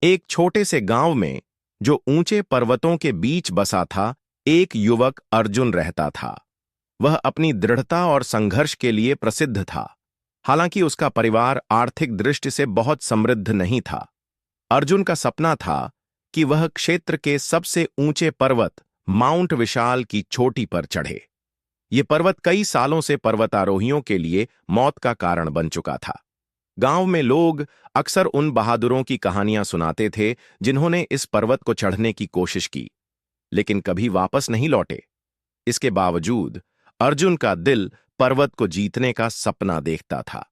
एक छोटे से गांव में, जो ऊंचे पर्वतों के बीच बसा था, एक युवक अर्जुन रहता था। वह अपनी दृढ़ता और संघर्ष के लिए प्रसिद्ध था। हालांकि उसका परिवार आर्थिक दृष्टि से बहुत समृद्ध नहीं था। अर्जुन का सपना था कि वह क्षेत्र के सबसे ऊंचे पर्वत माउंट विशाल की चोटी पर चढ़े। ये पर्वत कई सालों से पर्वतारोहियों के लिए मौत का कारण बन चुका था। गांव में लोग अक्सर उन बहादुरों की कहानियां सुनाते थे जिन्होंने इस पर्वत को चढ़ने की कोशिश की, लेकिन कभी वापस नहीं लौटे। इसके बावजूद अर्जुन का दिल पर्वत को जीतने का सपना देखता था।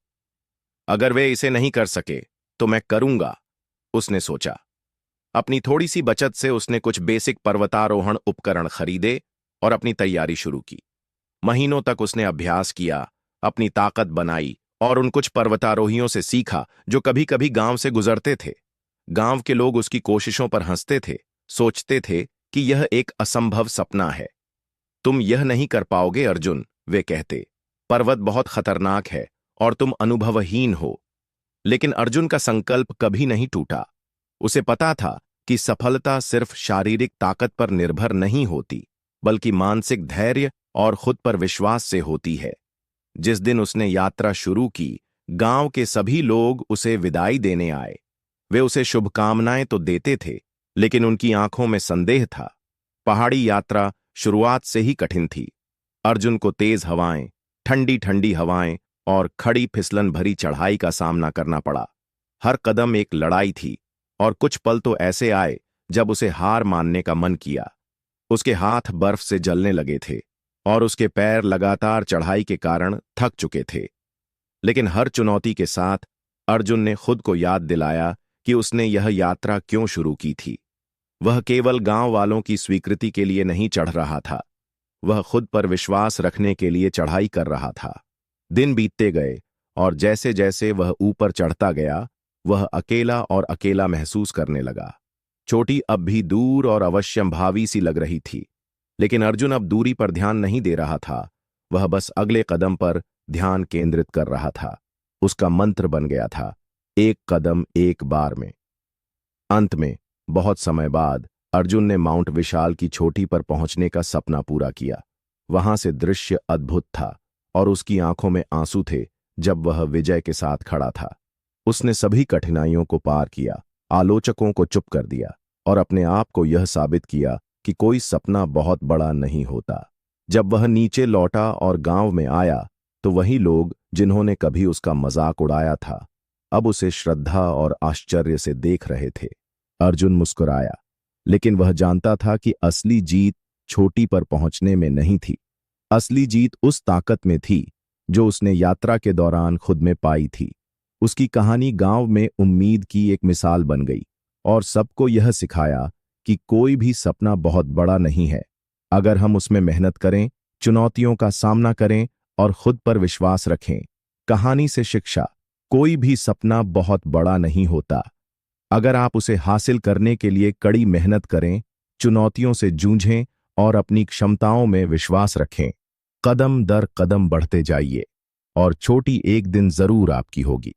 अगर वे इसे नहीं कर सके तो मैं करूंगा, उसने सोचा। अपनी थोड़ी सी बचत से उसने कुछ बेसिक पर्वतारोहण उपकरण खरीदे और अपनी तैयारी शुरू की। महीनों तक उसने अभ्यास किया, अपनी ताकत बनाई और उन कुछ पर्वतारोहियों से सीखा जो कभी कभी गांव से गुजरते थे। गांव के लोग उसकी कोशिशों पर हंसते थे, सोचते थे कि यह एक असंभव सपना है। तुम यह नहीं कर पाओगे अर्जुन, वे कहते। पर्वत बहुत खतरनाक है और तुम अनुभवहीन हो। लेकिन अर्जुन का संकल्प कभी नहीं टूटा। उसे पता था कि सफलता सिर्फ शारीरिक ताकत पर निर्भर नहीं होती, बल्कि मानसिक धैर्य और खुद पर विश्वास से होती है। जिस दिन उसने यात्रा शुरू की, गांव के सभी लोग उसे विदाई देने आए। वे उसे शुभकामनाएं तो देते थे, लेकिन उनकी आंखों में संदेह था। पहाड़ी यात्रा शुरुआत से ही कठिन थी। अर्जुन को तेज हवाएं, ठंडी ठंडी हवाएं और खड़ी फिसलन भरी चढ़ाई का सामना करना पड़ा। हर कदम एक लड़ाई थी और कुछ पल तो ऐसे आए जब उसे हार मानने का मन किया। उसके हाथ बर्फ से जलने लगे थे और उसके पैर लगातार चढ़ाई के कारण थक चुके थे। लेकिन हर चुनौती के साथ अर्जुन ने खुद को याद दिलाया कि उसने यह यात्रा क्यों शुरू की थी। वह केवल गांव वालों की स्वीकृति के लिए नहीं चढ़ रहा था, वह खुद पर विश्वास रखने के लिए चढ़ाई कर रहा था। दिन बीतते गए और जैसे जैसे वह ऊपर चढ़ता गया, वह अकेला और अकेला महसूस करने लगा। चोटी अब भी दूर और अवश्यंभावी सी लग रही थी, लेकिन अर्जुन अब दूरी पर ध्यान नहीं दे रहा था। वह बस अगले कदम पर ध्यान केंद्रित कर रहा था। उसका मंत्र बन गया था, एक कदम एक बार में। अंत में बहुत समय बाद अर्जुन ने माउंट विशाल की चोटी पर पहुंचने का सपना पूरा किया। वहां से दृश्य अद्भुत था और उसकी आंखों में आंसू थे जब वह विजय के साथ खड़ा था। उसने सभी कठिनाइयों को पार किया, आलोचकों को चुप कर दिया और अपने आप को यह साबित किया कि कोई सपना बहुत बड़ा नहीं होता। जब वह नीचे लौटा और गांव में आया, तो वही लोग जिन्होंने कभी उसका मजाक उड़ाया था, अब उसे श्रद्धा और आश्चर्य से देख रहे थे। अर्जुन मुस्कुराया, लेकिन वह जानता था कि असली जीत चोटी पर पहुंचने में नहीं थी। असली जीत उस ताकत में थी जो उसने यात्रा के दौरान खुद में पाई थी। उसकी कहानी गांव में उम्मीद की एक मिसाल बन गई और सबको यह सिखाया कि कोई भी सपना बहुत बड़ा नहीं है। अगर हम उसमें मेहनत करें, चुनौतियों का सामना करें और खुद पर विश्वास रखें। कहानी से शिक्षा, कोई भी सपना बहुत बड़ा नहीं होता। अगर आप उसे हासिल करने के लिए कड़ी मेहनत करें, चुनौतियों से जूझें और अपनी क्षमताओं में विश्वास रखें, कदम दर कदम बढ़ते जाइए और चोटी एक दिन जरूर आपकी होगी।